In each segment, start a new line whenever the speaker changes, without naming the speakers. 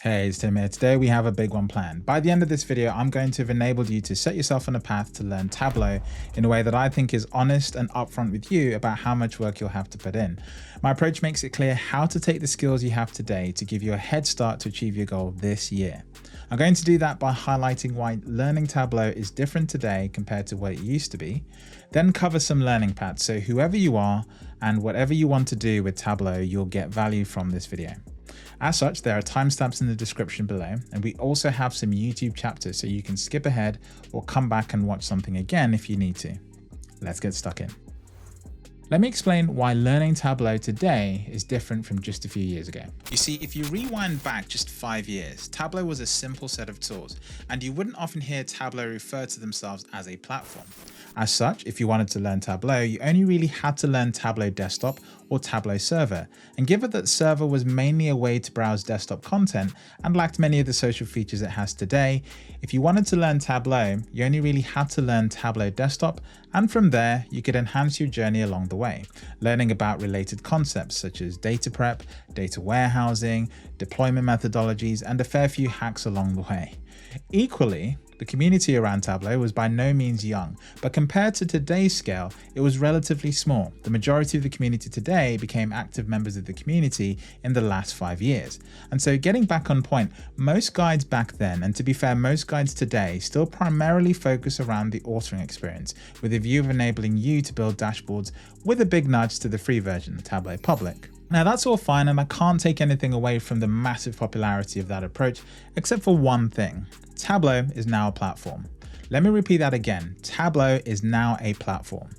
Hey, it's Tim here. Today we have a big one planned. By the end of this video, I'm going to have enabled you to set yourself on a path to learn Tableau in a way that I think is honest and upfront with you about how much work you'll have to put in. My approach makes it clear how to take the skills you have today to give you a head start to achieve your goal this year. I'm going to do that by highlighting why learning Tableau is different today compared to what it used to be, then cover some learning paths so whoever you are and whatever you want to do with Tableau, you'll get value from this video. As such, there are timestamps in the description below, and we also have some YouTube chapters so you can skip ahead or come back and watch something again if you need to. Let's get stuck in. Let me explain why learning Tableau today is different from just a few years ago. You see, if you rewind back just 5 years, Tableau was a simple set of tools, and you wouldn't often hear Tableau refer to themselves as a platform. As such, if you wanted to learn Tableau, you only really had to learn Tableau Desktop or Tableau Server. And given that Server was mainly a way to browse desktop content and lacked many of the social features it has today, if you wanted to learn Tableau, you only really had to learn Tableau Desktop, and from there, you could enhance your journey along the way, learning about related concepts such as data prep, data warehousing, deployment methodologies, and a fair few hacks along the way. Equally, the community around Tableau was by no means young, but compared to today's scale, it was relatively small. The majority of the community today became active members of the community in the last 5 years. And so getting back on point, most guides back then, and to be fair, most guides today, still primarily focus around the authoring experience, with a view of enabling you to build dashboards with a big nudge to the free version, Tableau Public. Now that's all fine, and I can't take anything away from the massive popularity of that approach, except for one thing. Tableau is now a platform. Let me repeat that again. Tableau is now a platform.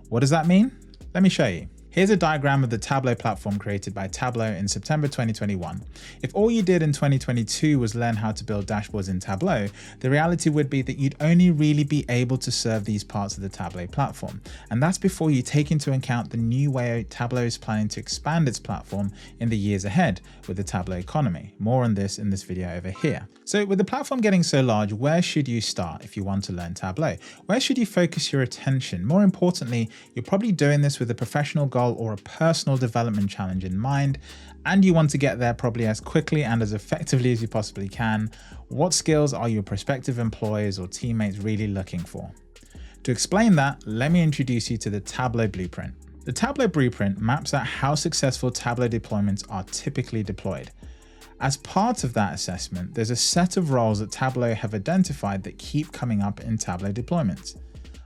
What does that mean? Let me show you. Here's a diagram of the Tableau platform created by Tableau in September 2021. If all you did in 2022 was learn how to build dashboards in Tableau, the reality would be that you'd only really be able to serve these parts of the Tableau platform. And that's before you take into account the new way Tableau is planning to expand its platform in the years ahead with the Tableau economy. More on this in this video over here. So with the platform getting so large, where should you start if you want to learn Tableau? Where should you focus your attention? More importantly, you're probably doing this with a professional goal or a personal development challenge in mind, and you want to get there probably as quickly and as effectively as you possibly can. What skills are your prospective employers or teammates really looking for? To explain that, let me introduce you to the Tableau Blueprint. The Tableau Blueprint maps out how successful Tableau deployments are typically deployed. As part of that assessment, there's a set of roles that Tableau have identified that keep coming up in Tableau deployments.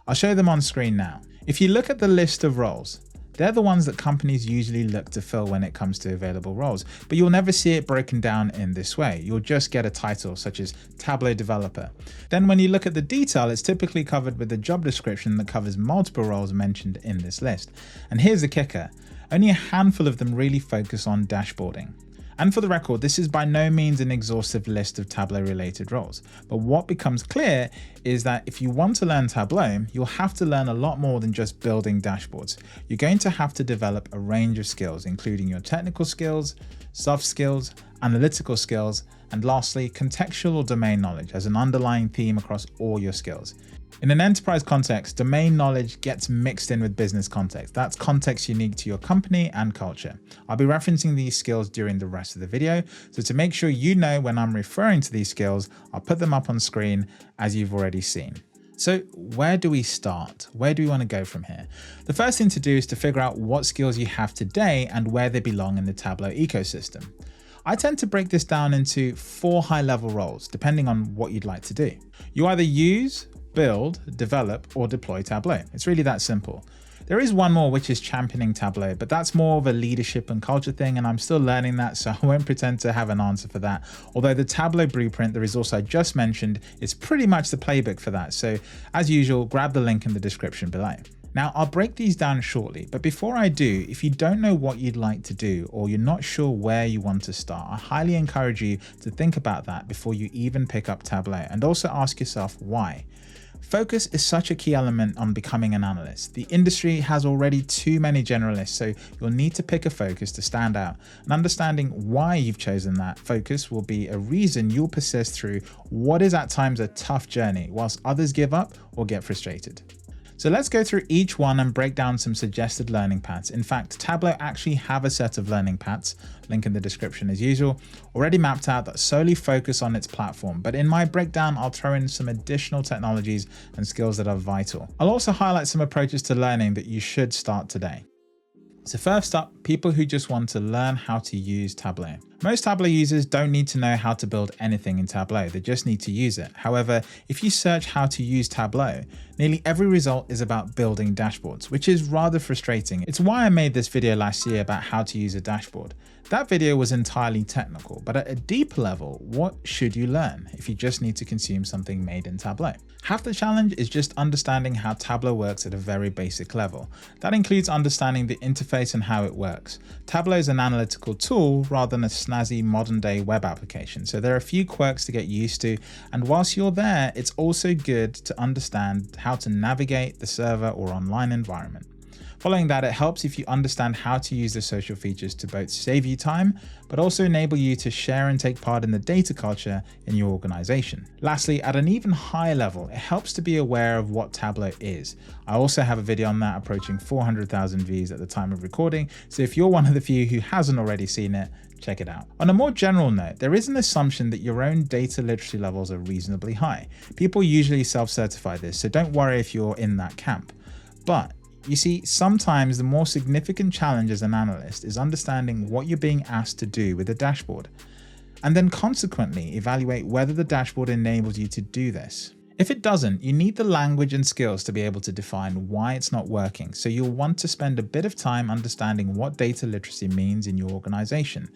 I'll show them on screen now. If you look at the list of roles, they're the ones that companies usually look to fill when it comes to available roles, but you'll never see it broken down in this way. You'll just get a title such as Tableau Developer. Then when you look at the detail, it's typically covered with a job description that covers multiple roles mentioned in this list. And here's the kicker, only a handful of them really focus on dashboarding. And for the record, this is by no means an exhaustive list of Tableau related roles. But what becomes clear is that if you want to learn Tableau, you'll have to learn a lot more than just building dashboards. You're going to have to develop a range of skills, including your technical skills, soft skills, analytical skills, and lastly, contextual or domain knowledge as an underlying theme across all your skills. In an enterprise context, domain knowledge gets mixed in with business context. That's context unique to your company and culture. I'll be referencing these skills during the rest of the video, so to make sure you know when I'm referring to these skills, I'll put them up on screen as you've already seen. So where do we start? Where do we want to go from here? The first thing to do is to figure out what skills you have today and where they belong in the Tableau ecosystem. I tend to break this down into 4 high-level roles, depending on what you'd like to do. You either use, build, develop, or deploy Tableau. It's really that simple. There is one more, which is championing Tableau, but that's more of a leadership and culture thing, and I'm still learning that, so I won't pretend to have an answer for that. Although the Tableau Blueprint, the resource I just mentioned, is pretty much the playbook for that. So as usual, grab the link in the description below. Now, I'll break these down shortly, but before I do, if you don't know what you'd like to do or you're not sure where you want to start, I highly encourage you to think about that before you even pick up Tableau, and also ask yourself why. Focus is such a key element on becoming an analyst. The industry has already too many generalists, so you'll need to pick a focus to stand out. And understanding why you've chosen that focus will be a reason you'll persist through what is at times a tough journey, whilst others give up or get frustrated. So let's go through each one and break down some suggested learning paths. In fact, Tableau actually have a set of learning paths, link in the description as usual, already mapped out that solely focus on its platform. But in my breakdown, I'll throw in some additional technologies and skills that are vital. I'll also highlight some approaches to learning that you should start today. So first up, people who just want to learn how to use Tableau. Most Tableau users don't need to know how to build anything in Tableau, they just need to use it. However, if you search how to use Tableau, nearly every result is about building dashboards, which is rather frustrating. It's why I made this video last year about how to use a dashboard. That video was entirely technical, but at a deeper level, what should you learn if you just need to consume something made in Tableau? Half the challenge is just understanding how Tableau works at a very basic level. That includes understanding the interface and how it works. Tableau is an analytical tool rather than a snazzy modern day web application, so there are a few quirks to get used to, and whilst you're there, it's also good to understand how to navigate the server or online environment. Following that, it helps if you understand how to use the social features to both save you time, but also enable you to share and take part in the data culture in your organization. Lastly, at an even higher level, it helps to be aware of what Tableau is. I also have a video on that approaching 400,000 views at the time of recording, so if you're one of the few who hasn't already seen it, check it out. On a more general note, there is an assumption that your own data literacy levels are reasonably high. People usually self-certify this, so don't worry if you're in that camp. But you see, sometimes the more significant challenge as an analyst is understanding what you're being asked to do with a dashboard, and then consequently evaluate whether the dashboard enables you to do this. If it doesn't, you need the language and skills to be able to define why it's not working, so you'll want to spend a bit of time understanding what data literacy means in your organization,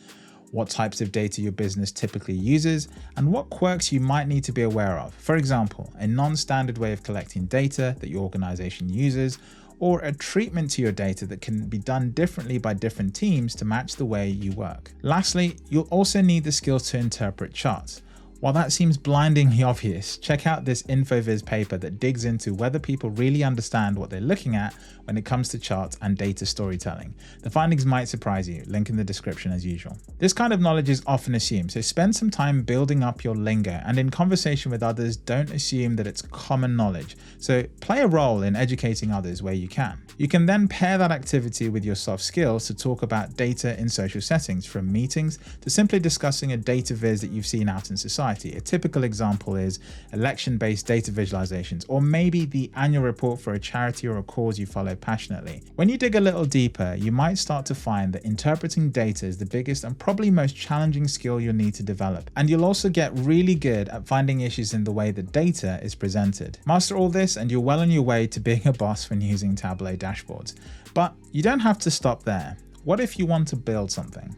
what types of data your business typically uses, and what quirks you might need to be aware of. For example, a non-standard way of collecting data that your organization uses, or a treatment to your data that can be done differently by different teams to match the way you work. Lastly, you'll also need the skills to interpret charts. While that seems blindingly obvious, check out this InfoViz paper that digs into whether people really understand what they're looking at when it comes to charts and data storytelling. The findings might surprise you, link in the description as usual. This kind of knowledge is often assumed, so spend some time building up your lingo, and in conversation with others, don't assume that it's common knowledge. So play a role in educating others where you can. You can then pair that activity with your soft skills to talk about data in social settings, from meetings to simply discussing a data viz that you've seen out in society. A typical example is election-based data visualizations, or maybe the annual report for a charity or a cause you follow passionately. When you dig a little deeper, you might start to find that interpreting data is the biggest and probably most challenging skill you'll need to develop. And you'll also get really good at finding issues in the way that data is presented. Master all this and you're well on your way to being a boss when using Tableau dashboards. But you don't have to stop there. What if you want to build something?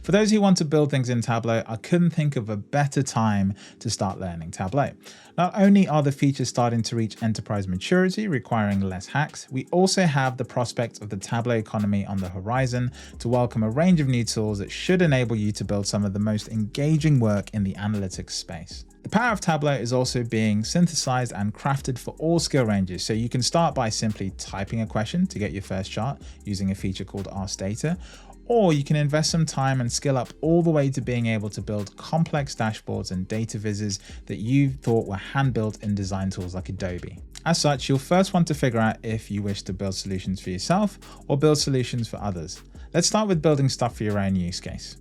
For those who want to build things in Tableau, I couldn't think of a better time to start learning Tableau. Not only are the features starting to reach enterprise maturity, requiring less hacks, we also have the prospect of the Tableau economy on the horizon to welcome a range of new tools that should enable you to build some of the most engaging work in the analytics space. The power of Tableau is also being synthesized and crafted for all skill ranges, so you can start by simply typing a question to get your first chart using a feature called Ask Data, or you can invest some time and skill up all the way to being able to build complex dashboards and data vizzes that you thought were hand-built in design tools like Adobe. As such, you'll first want to figure out if you wish to build solutions for yourself or build solutions for others. Let's start with building stuff for your own use case.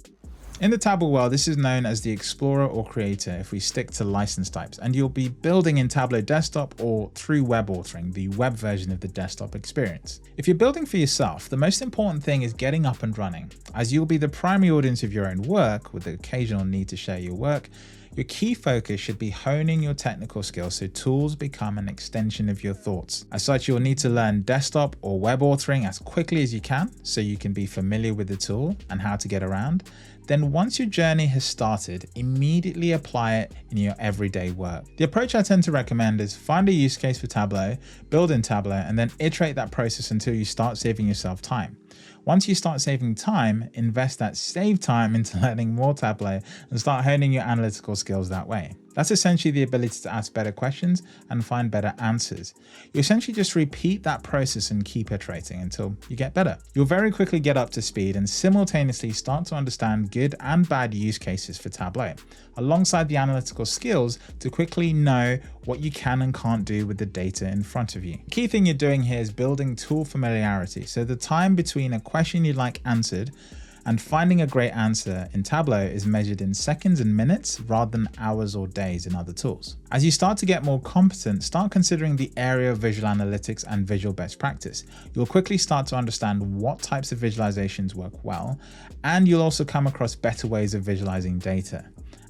In the Tableau world, this is known as the Explorer or Creator if we stick to license types, and you'll be building in Tableau Desktop or through web authoring, the web version of the desktop experience. If you're building for yourself, the most important thing is getting up and running. As you'll be the primary audience of your own work, with the occasional need to share your work, your key focus should be honing your technical skills so tools become an extension of your thoughts. As such, you'll need to learn desktop or web authoring as quickly as you can so you can be familiar with the tool and how to get around. Then once your journey has started, immediately apply it in your everyday work. The approach I tend to recommend is find a use case for Tableau, build in Tableau, and then iterate that process until you start saving yourself time. Once you start saving time, invest that saved time into learning more Tableau and start honing your analytical skills that way. That's essentially the ability to ask better questions and find better answers. You essentially just repeat that process and keep iterating until you get better. You'll very quickly get up to speed and simultaneously start to understand good and bad use cases for Tableau, alongside the analytical skills to quickly know what you can and can't do with the data in front of you. The key thing you're doing here is building tool familiarity. So the time between a question you'd like answered and finding a great answer in Tableau is measured in seconds and minutes rather than hours or days in other tools. As you start to get more competent, start considering the area of visual analytics and visual best practice. You'll quickly start to understand what types of visualizations work well, and you'll also come across better ways of visualizing data.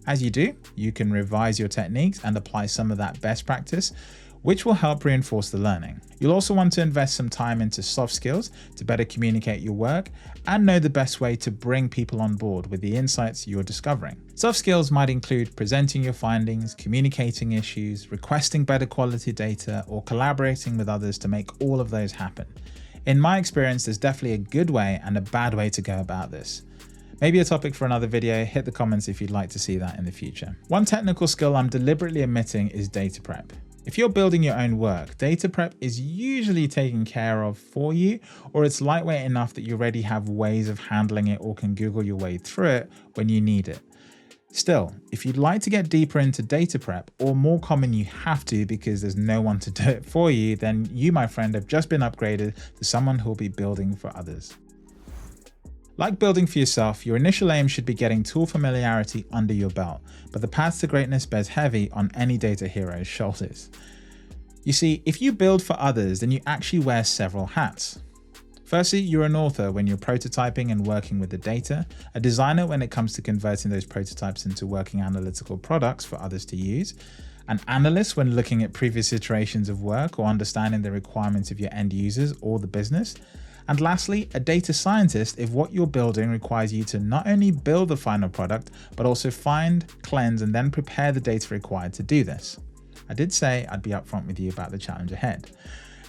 As you do, you can revise your techniques and apply some of that best practice, which will help reinforce the learning. You'll also want to invest some time into soft skills to better communicate your work and know the best way to bring people on board with the insights you're discovering. Soft skills might include presenting your findings, communicating issues, requesting better quality data, or collaborating with others to make all of those happen. In my experience, there's definitely a good way and a bad way to go about this. Maybe a topic for another video. Hit the comments if you'd like to see that in the future. One technical skill I'm deliberately omitting is data prep. If you're building your own work, data prep is usually taken care of for you, or it's lightweight enough that you already have ways of handling it or can Google your way through it when you need it. Still, if you'd like to get deeper into data prep, or more common you have to because there's no one to do it for you, then you, my friend, have just been upgraded to someone who'll be building for others. Like building for yourself, your initial aim should be getting tool familiarity under your belt, but the path to greatness bears heavy on any data hero's shoulders. You see, if you build for others, then you actually wear several hats. Firstly, you're an author when you're prototyping and working with the data, a designer when it comes to converting those prototypes into working analytical products for others to use, an analyst when looking at previous iterations of work or understanding the requirements of your end users or the business. And lastly, a data scientist if what you're building requires you to not only build the final product, but also find, cleanse, and then prepare the data required to do this. I did say I'd be upfront with you about the challenge ahead.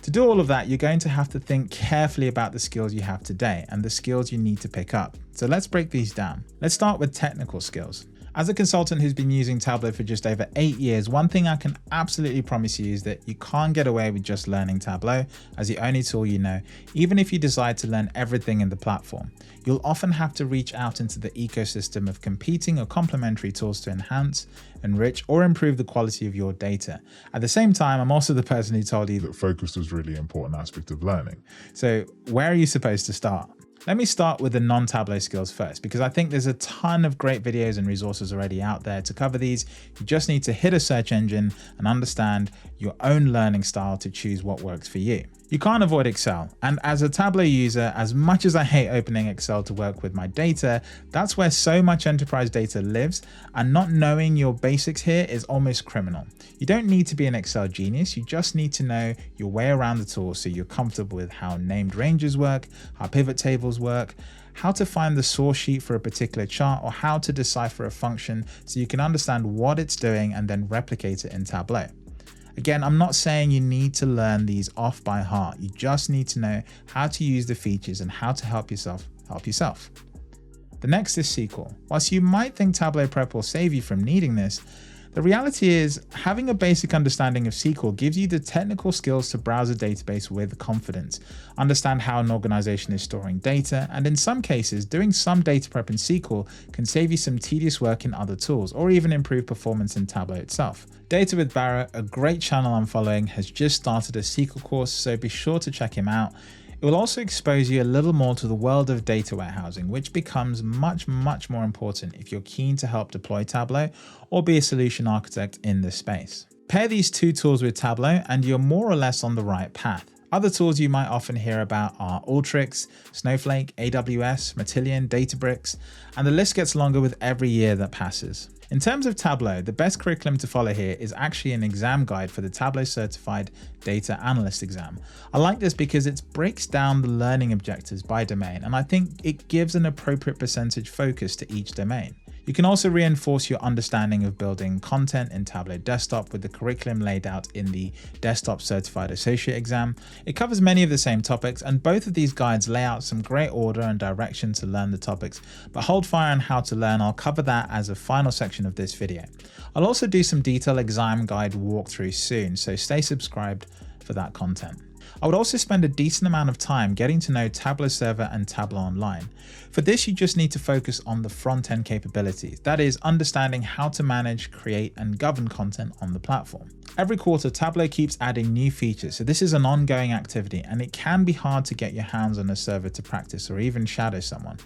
To do all of that, you're going to have to think carefully about the skills you have today and the skills you need to pick up. So let's break these down. Let's start with technical skills. As a consultant who's been using Tableau for just over 8 years, one thing I can absolutely promise you is that you can't get away with just learning Tableau as the only tool you know, even if you decide to learn everything in the platform. You'll often have to reach out into the ecosystem of competing or complementary tools to enhance, enrich, or improve the quality of your data. At the same time, I'm also the person who told you that focus was really an important aspect of learning. So where are you supposed to start? Let me start with the non-Tableau skills first, because I think there's a ton of great videos and resources already out there to cover these. You just need to hit a search engine and understand your own learning style to choose what works for you. You can't avoid Excel, and as a Tableau user, as much as I hate opening Excel to work with my data, that's where so much enterprise data lives, and not knowing your basics here is almost criminal. You don't need to be an Excel genius, you just need to know your way around the tool so you're comfortable with how named ranges work, how pivot tables work, how to find the source sheet for a particular chart, or how to decipher a function so you can understand what it's doing and then replicate it in Tableau. Again, I'm not saying you need to learn these off by heart. You just need to know how to use the features and how to help yourself help yourself. The next is SQL. Whilst you might think Tableau Prep will save you from needing this, the reality is having a basic understanding of SQL gives you the technical skills to browse a database with confidence, understand how an organization is storing data, and in some cases, doing some data prep in SQL can save you some tedious work in other tools or even improve performance in Tableau itself. Data with Barrett, a great channel I'm following, has just started a SQL course, so be sure to check him out. It will also expose you a little more to the world of data warehousing, which becomes much more important if you're keen to help deploy Tableau or be a solution architect in this space. Pair these two tools with Tableau and you're more or less on the right path. Other tools you might often hear about are Alteryx, Snowflake, AWS, Matillion, Databricks, and the list gets longer with every year that passes. In terms of Tableau, the best curriculum to follow here is actually an exam guide for the Tableau Certified Data Analyst exam. I like this because it breaks down the learning objectives by domain, and I think it gives an appropriate percentage focus to each domain. You can also reinforce your understanding of building content in Tableau Desktop with the curriculum laid out in the Desktop Certified Associate exam. It covers many of the same topics, and both of these guides lay out some great order and direction to learn the topics. But hold fire on how to learn, I'll cover that as a final section of this video. I'll also do some detailed exam guide walkthrough soon, so stay subscribed for that content. I would also spend a decent amount of time getting to know Tableau Server and Tableau Online. For this, you just need to focus on the front-end capabilities, that is, understanding how to manage, create, and govern content on the platform. Every quarter, Tableau keeps adding new features, so this is an ongoing activity, and it can be hard to get your hands on a server to practice or even shadow someone.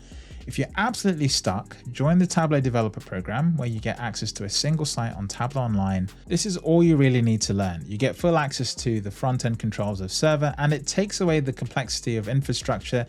If you're absolutely stuck, join the Tableau Developer Program, where you get access to a single site on Tableau Online. This is all you really need to learn. You get full access to the front-end controls of Server, and it takes away the complexity of infrastructure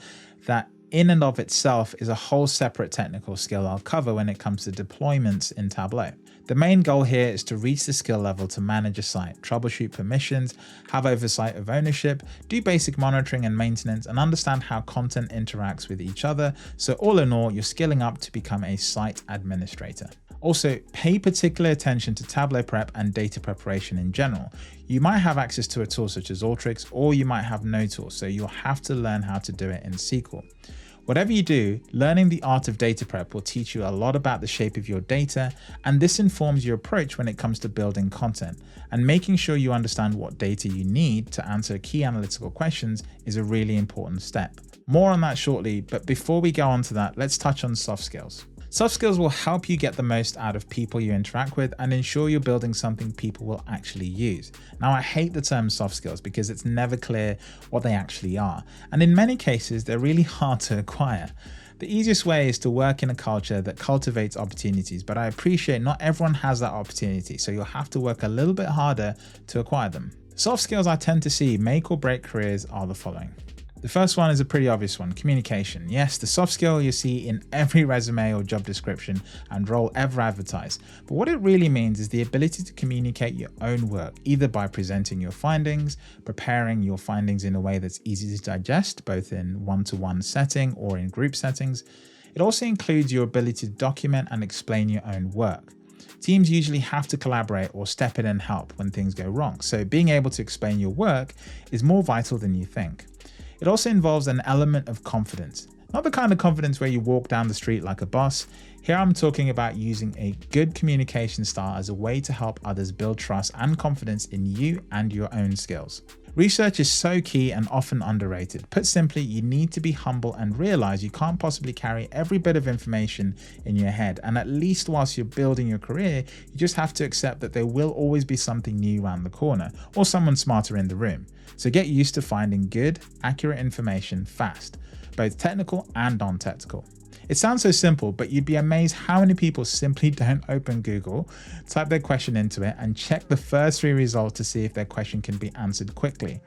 that in and of itself is a whole separate technical skill I'll cover when it comes to deployments in Tableau. The main goal here is to reach the skill level to manage a site, troubleshoot permissions, have oversight of ownership, do basic monitoring and maintenance, and understand how content interacts with each other. So all in all, you're skilling up to become a site administrator. Also, pay particular attention to Tableau prep and data preparation in general. You might have access to a tool such as Alteryx, or you might have no tool, so you'll have to learn how to do it in SQL. Whatever you do, learning the art of data prep will teach you a lot about the shape of your data, and this informs your approach when it comes to building content. And making sure you understand what data you need to answer key analytical questions is a really important step. More on that shortly, but before we go on to that, let's touch on soft skills. Soft skills will help you get the most out of people you interact with and ensure you're building something people will actually use. Now, I hate the term soft skills because it's never clear what they actually are, and in many cases, they're really hard to acquire. The easiest way is to work in a culture that cultivates opportunities, but I appreciate not everyone has that opportunity, so you'll have to work a little bit harder to acquire them. Soft skills I tend to see make or break careers are the following. The first one is a pretty obvious one, communication. Yes, the soft skill you see in every resume or job description and role ever advertised. But what it really means is the ability to communicate your own work, either by presenting your findings, preparing your findings in a way that's easy to digest, both in one-to-one setting or in group settings. It also includes your ability to document and explain your own work. Teams usually have to collaborate or step in and help when things go wrong, so being able to explain your work is more vital than you think. It also involves an element of confidence. Not the kind of confidence where you walk down the street like a boss. Here I'm talking about using a good communication style as a way to help others build trust and confidence in you and your own skills. Research is so key and often underrated. Put simply, you need to be humble and realize you can't possibly carry every bit of information in your head. And at least whilst you're building your career, you just have to accept that there will always be something new around the corner or someone smarter in the room. So get used to finding good, accurate information fast, both technical and non-technical. It sounds so simple, but you'd be amazed how many people simply don't open Google, type their question into it, and check the first 3 results to see if their question can be answered quickly.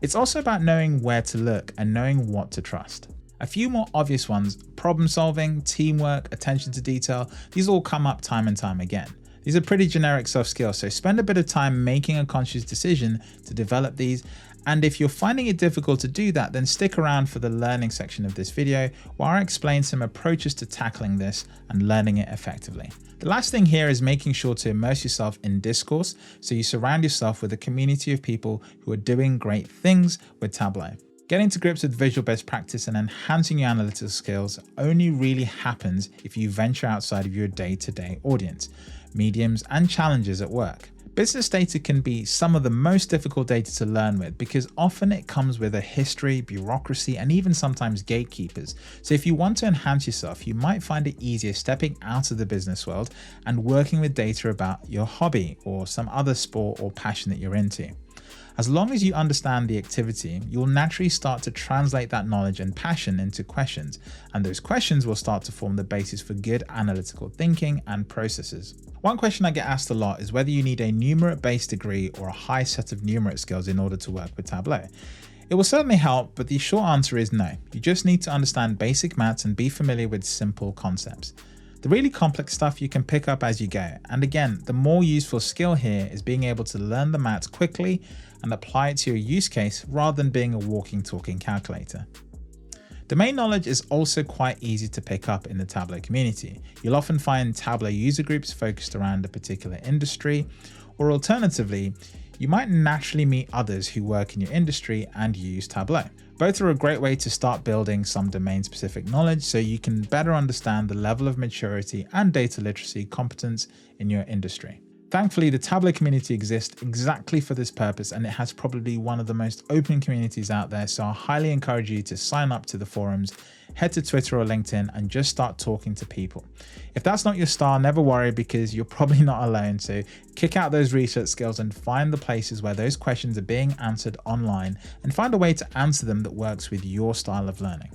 It's also about knowing where to look and knowing what to trust. A few more obvious ones: problem solving, teamwork, attention to detail. These all come up time and time again. These are pretty generic soft skills, so spend a bit of time making a conscious decision to develop these. And if you're finding it difficult to do that, then stick around for the learning section of this video, where I explain some approaches to tackling this and learning it effectively. The last thing here is making sure to immerse yourself in discourse, so you surround yourself with a community of people who are doing great things with Tableau. Getting to grips with visual best practice and enhancing your analytical skills only really happens if you venture outside of your day-to-day audience, mediums, and challenges at work. Business data can be some of the most difficult data to learn with because often it comes with a history, bureaucracy, and even sometimes gatekeepers. So if you want to enhance yourself, you might find it easier stepping out of the business world and working with data about your hobby or some other sport or passion that you're into. As long as you understand the activity, you'll naturally start to translate that knowledge and passion into questions, and those questions will start to form the basis for good analytical thinking and processes. One question I get asked a lot is whether you need a numerate-based degree or a high set of numerate skills in order to work with Tableau. It will certainly help, but the short answer is no. You just need to understand basic maths and be familiar with simple concepts. The really complex stuff you can pick up as you go, and again, the more useful skill here is being able to learn the maths quickly and apply it to your use case rather than being a walking, talking calculator. Domain knowledge is also quite easy to pick up in the Tableau community. You'll often find Tableau user groups focused around a particular industry, or alternatively, you might naturally meet others who work in your industry and use Tableau. Both are a great way to start building some domain-specific knowledge so you can better understand the level of maturity and data literacy competence in your industry. Thankfully, the Tableau community exists exactly for this purpose, and it has probably one of the most open communities out there, so I highly encourage you to sign up to the forums, head to Twitter or LinkedIn and just start talking to people. If that's not your style, never worry, because you're probably not alone, so kick out those research skills and find the places where those questions are being answered online and find a way to answer them that works with your style of learning.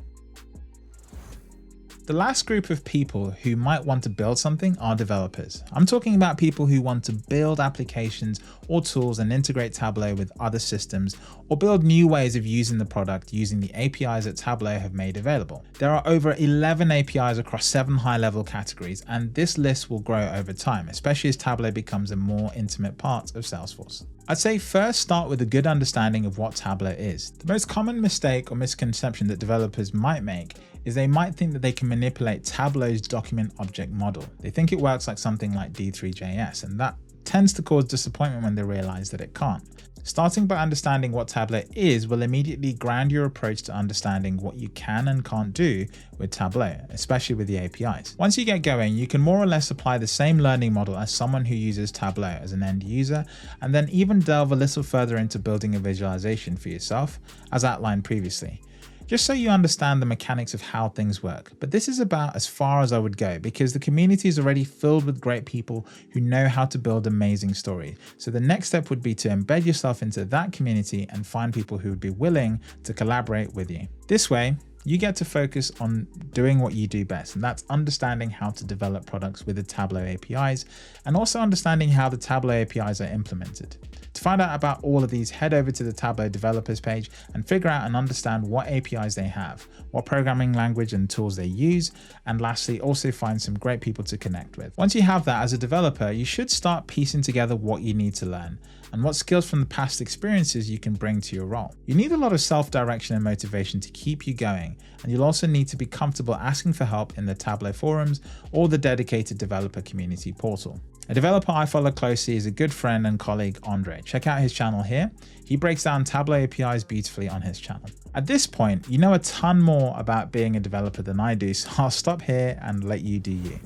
The last group of people who might want to build something are developers. I'm talking about people who want to build applications or tools and integrate Tableau with other systems, or build new ways of using the product using the APIs that Tableau have made available. There are over 11 APIs across 7 high-level categories, and this list will grow over time, especially as Tableau becomes a more intimate part of Salesforce. I'd say first start with a good understanding of what Tableau is. The most common mistake or misconception that developers might make is they might think that they can manipulate Tableau's document object model. They think it works like something like D3JS, and that tends to cause disappointment when they realize that it can't. Starting by understanding what Tableau is will immediately ground your approach to understanding what you can and can't do with Tableau, especially with the APIs. Once you get going, you can more or less apply the same learning model as someone who uses Tableau as an end user, and then even delve a little further into building a visualization for yourself, as outlined previously, just so you understand the mechanics of how things work. But this is about as far as I would go, because the community is already filled with great people who know how to build amazing stories. So the next step would be to embed yourself into that community and find people who would be willing to collaborate with you. This way, you get to focus on doing what you do best, and that's understanding how to develop products with the Tableau APIs, and also understanding how the Tableau APIs are implemented. To find out about all of these, head over to the Tableau developers page and figure out and understand what APIs they have, what programming language and tools they use, and lastly, also find some great people to connect with. Once you have that as a developer, you should start piecing together what you need to learn and what skills from the past experiences you can bring to your role. You need a lot of self-direction and motivation to keep you going, and you'll also need to be comfortable asking for help in the Tableau forums or the dedicated developer community portal. A developer I follow closely is a good friend and colleague, Andre. Check out his channel here. He breaks down Tableau APIs beautifully on his channel. At this point, you know a ton more about being a developer than I do, so I'll stop here and let you do you.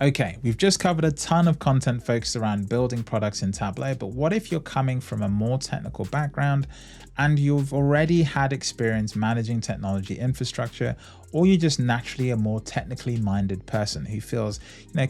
Okay, we've just covered a ton of content focused around building products in Tableau, but what if you're coming from a more technical background and you've already had experience managing technology infrastructure, or you're just naturally a more technically minded person who feels,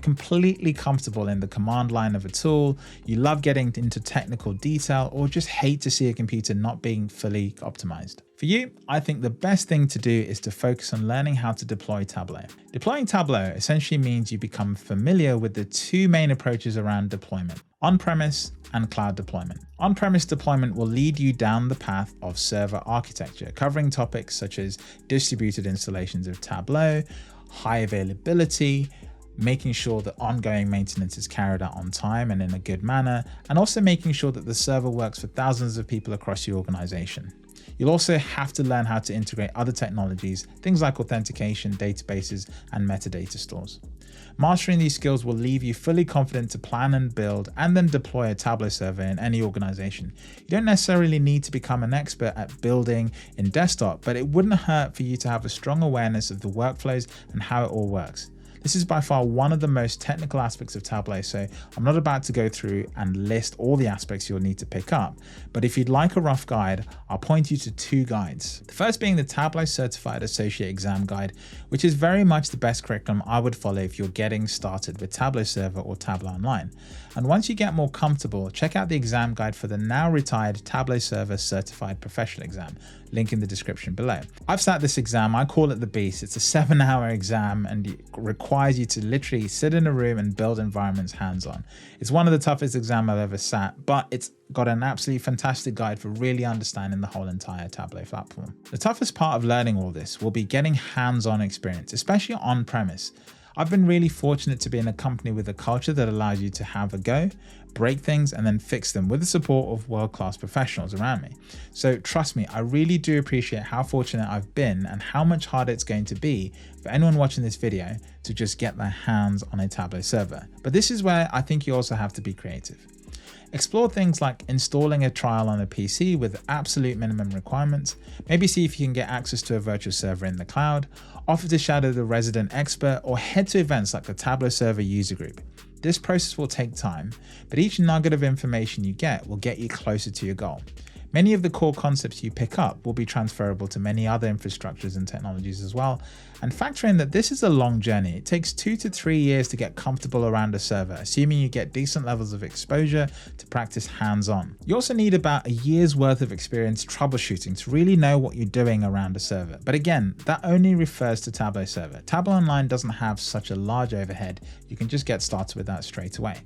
completely comfortable in the command line of a tool, you love getting into technical detail, or just hate to see a computer not being fully optimized. For you, I think the best thing to do is to focus on learning how to deploy Tableau. Deploying Tableau essentially means you become familiar with the two main approaches around deployment: on-premise and cloud deployment. On-premise deployment will lead you down the path of server architecture, covering topics such as distributed installations of Tableau, high availability, making sure that ongoing maintenance is carried out on time and in a good manner, and also making sure that the server works for thousands of people across your organization. You'll also have to learn how to integrate other technologies, things like authentication, databases, and metadata stores. Mastering these skills will leave you fully confident to plan and build and then deploy a Tableau server in any organization. You don't necessarily need to become an expert at building in desktop, but it wouldn't hurt for you to have a strong awareness of the workflows and how it all works. This is by far one of the most technical aspects of Tableau, so I'm not about to go through and list all the aspects you'll need to pick up, but if you'd like a rough guide, I'll point you to two guides. The first being the Tableau Certified Associate Exam Guide, which is very much the best curriculum I would follow if you're getting started with Tableau Server or Tableau Online. And once you get more comfortable, check out the exam guide for the now retired Tableau Server Certified Professional Exam, link in the description below. I've sat this exam, I call it the beast. It's a 7-hour exam and it requires you to literally sit in a room and build environments hands-on. It's one of the toughest exams I've ever sat, but it's got an absolutely fantastic guide for really understanding the whole entire Tableau platform. The toughest part of learning all this will be getting hands-on experience, especially on-premise. I've been really fortunate to be in a company with a culture that allows you to have a go, break things, and then fix them with the support of world-class professionals around me. So trust me, I really do appreciate how fortunate I've been and how much harder it's going to be for anyone watching this video to just get their hands on a Tableau server. But this is where I think you also have to be creative. Explore things like installing a trial on a PC with absolute minimum requirements, maybe see if you can get access to a virtual server in the cloud, offer to shadow the resident expert, or head to events like the Tableau server user group. This process will take time, but each nugget of information you get will get you closer to your goal. Many of the core concepts you pick up will be transferable to many other infrastructures and technologies as well. And factor in that this is a long journey. It takes 2 to 3 years to get comfortable around a server, assuming you get decent levels of exposure to practice hands-on. You also need about a year's worth of experience troubleshooting to really know what you're doing around a server. But again, that only refers to Tableau server. Tableau Online doesn't have such a large overhead. You can just get started with that straight away.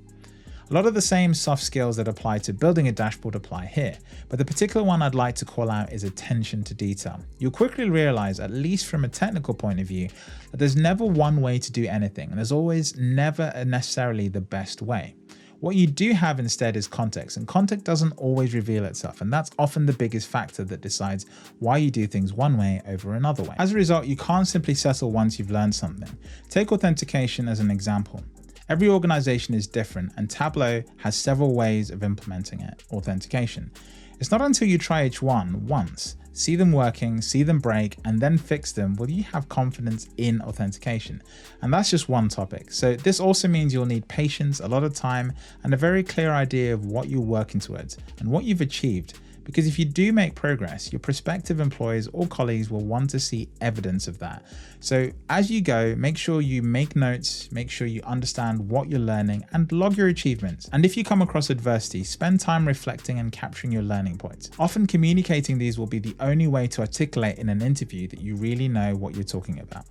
A lot of the same soft skills that apply to building a dashboard apply here, but the particular one I'd like to call out is attention to detail. You'll quickly realize, at least from a technical point of view, that there's never one way to do anything, and there's always never necessarily the best way. What you do have instead is context, and context doesn't always reveal itself, and that's often the biggest factor that decides why you do things one way over another way. As a result, you can't simply settle once you've learned something. Take authentication as an example. Every organization is different, and Tableau has several ways of implementing it, authentication. It's not until you try each one once, see them working, see them break, and then fix them will you have confidence in authentication. And that's just one topic. So this also means you'll need patience, a lot of time, and a very clear idea of what you're working towards and what you've achieved. Because if you do make progress, your prospective employees or colleagues will want to see evidence of that. So as you go, make sure you make notes, make sure you understand what you're learning, and log your achievements. And if you come across adversity, spend time reflecting and capturing your learning points. Often communicating these will be the only way to articulate in an interview that you really know what you're talking about.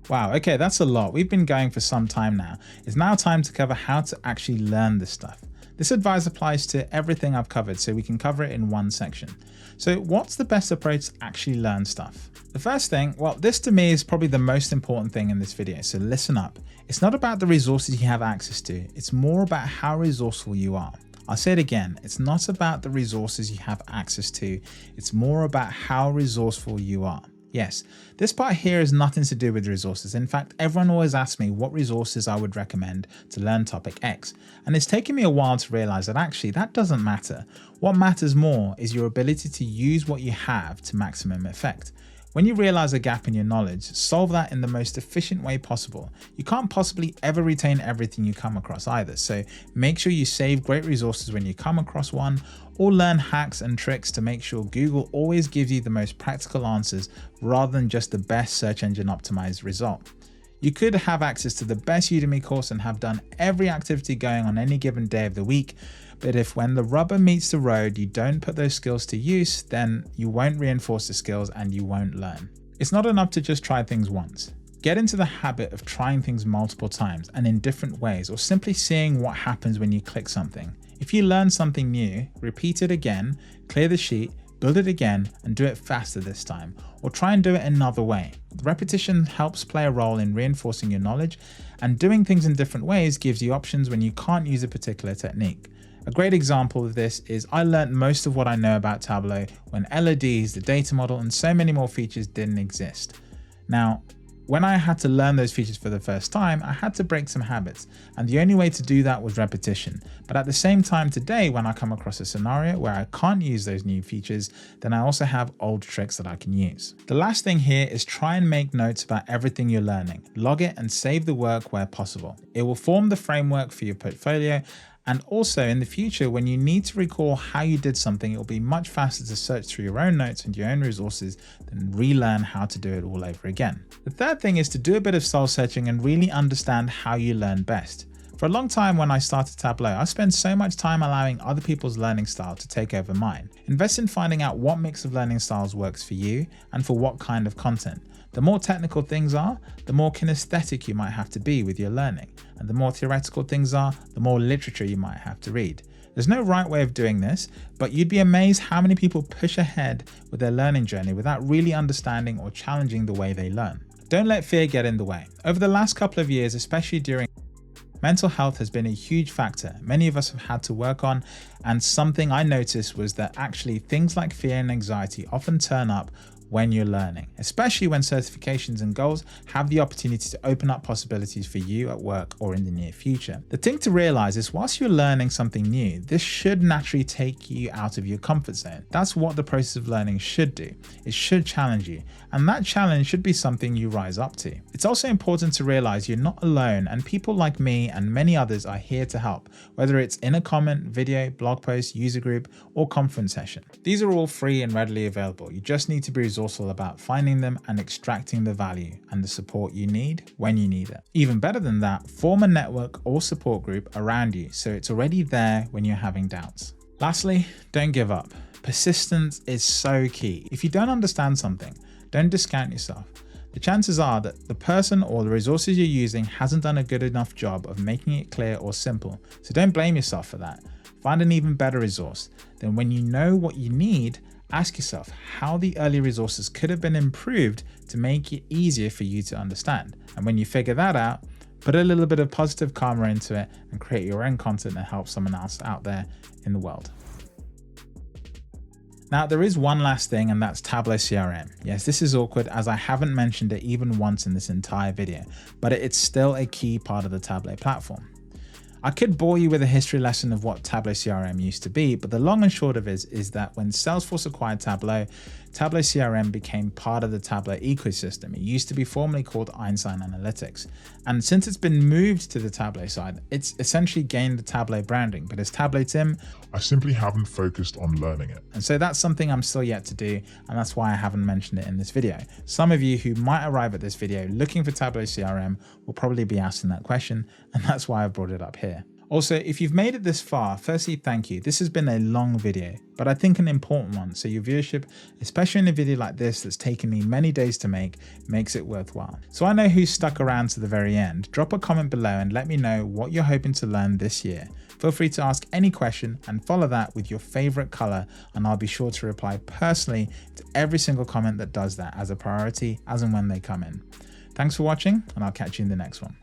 Wow, okay, that's a lot. We've been going for some time now. It's now time to cover how to actually learn this stuff. This advice applies to everything I've covered, so we can cover it in one section. So what's the best approach to actually learn stuff? The first thing, well, this to me is probably the most important thing in this video, so listen up. It's not about the resources you have access to, it's more about how resourceful you are. I'll say it again, it's not about the resources you have access to, it's more about how resourceful you are. Yes, this part here has nothing to do with resources. In fact, everyone always asks me what resources I would recommend to learn topic X. And it's taken me a while to realize that actually that doesn't matter. What matters more is your ability to use what you have to maximum effect. When you realize a gap in your knowledge, solve that in the most efficient way possible. You can't possibly ever retain everything you come across either, so make sure you save great resources when you come across one, or learn hacks and tricks to make sure Google always gives you the most practical answers rather than just the best search engine optimized result. You could have access to the best Udemy course and have done every activity going on any given day of the week, but if when the rubber meets the road you don't put those skills to use, then you won't reinforce the skills and you won't learn. It's not enough to just try things once. Get into the habit of trying things multiple times and in different ways, or simply seeing what happens when you click something. If you learn something new, repeat it again, clear the sheet, build it again, and do it faster this time, or try and do it another way. Repetition helps play a role in reinforcing your knowledge, and doing things in different ways gives you options when you can't use a particular technique. A great example of this is I learned most of what I know about Tableau when LODs, the data model, and so many more features didn't exist. Now, when I had to learn those features for the first time, I had to break some habits, and the only way to do that was repetition. But at the same time today, when I come across a scenario where I can't use those new features, then I also have old tricks that I can use. The last thing here is try and make notes about everything you're learning. Log it and save the work where possible. It will form the framework for your portfolio. And also in the future, when you need to recall how you did something, it will be much faster to search through your own notes and your own resources than relearn how to do it all over again. The third thing is to do a bit of soul searching and really understand how you learn best. For a long time when I started Tableau, I spent so much time allowing other people's learning style to take over mine. Invest in finding out what mix of learning styles works for you and for what kind of content. The more technical things are, the more kinesthetic you might have to be with your learning. And the more theoretical things are, the more literature you might have to read. There's no right way of doing this, but you'd be amazed how many people push ahead with their learning journey without really understanding or challenging the way they learn. Don't let fear get in the way. Over the last couple of years, especially during mental health has been a huge factor many of us have had to work on, and something I noticed was that actually things like fear and anxiety often turn up when you're learning, especially when certifications and goals have the opportunity to open up possibilities for you at work or in the near future. The thing to realize is whilst you're learning something new, this should naturally take you out of your comfort zone. That's what the process of learning should do. It should challenge you, and that challenge should be something you rise up to. It's also important to realize you're not alone, and people like me and many others are here to help, whether it's in a comment, video, blog post, user group, or conference session. These are all free and readily available. You just need to be resourceful about finding them and extracting the value and the support you need when you need it. Even better than that, form a network or support group around you so it's already there when you're having doubts. Lastly, don't give up. Persistence is so key. If you don't understand something, don't discount yourself. The chances are that the person or the resources you're using hasn't done a good enough job of making it clear or simple, so don't blame yourself for that. Find an even better resource. Then when you know what you need, ask yourself how the early resources could have been improved to make it easier for you to understand. And when you figure that out, put a little bit of positive karma into it and create your own content that helps someone else out there in the world. Now, there is one last thing, and that's Tableau CRM. Yes, this is awkward as I haven't mentioned it even once in this entire video, but it's still a key part of the Tableau platform. I could bore you with a history lesson of what Tableau CRM used to be, but the long and short of it is that when Salesforce acquired Tableau, Tableau CRM became part of the Tableau ecosystem. It used to be formerly called Einstein Analytics. And since it's been moved to the Tableau side, it's essentially gained the Tableau branding. But as Tableau Tim,
I simply haven't focused on learning it.
And so that's something I'm still yet to do, and that's why I haven't mentioned it in this video. Some of you who might arrive at this video looking for Tableau CRM will probably be asking that question, and that's why I brought it up here. Also, if you've made it this far, firstly, thank you. This has been a long video, but I think an important one. So your viewership, especially in a video like this that's taken me many days to make, makes it worthwhile. So I know who's stuck around to the very end. Drop a comment below and let me know what you're hoping to learn this year. Feel free to ask any question and follow that with your favorite color, and I'll be sure to reply personally to every single comment that does that as a priority as and when they come in. Thanks for watching, and I'll catch you in the next one.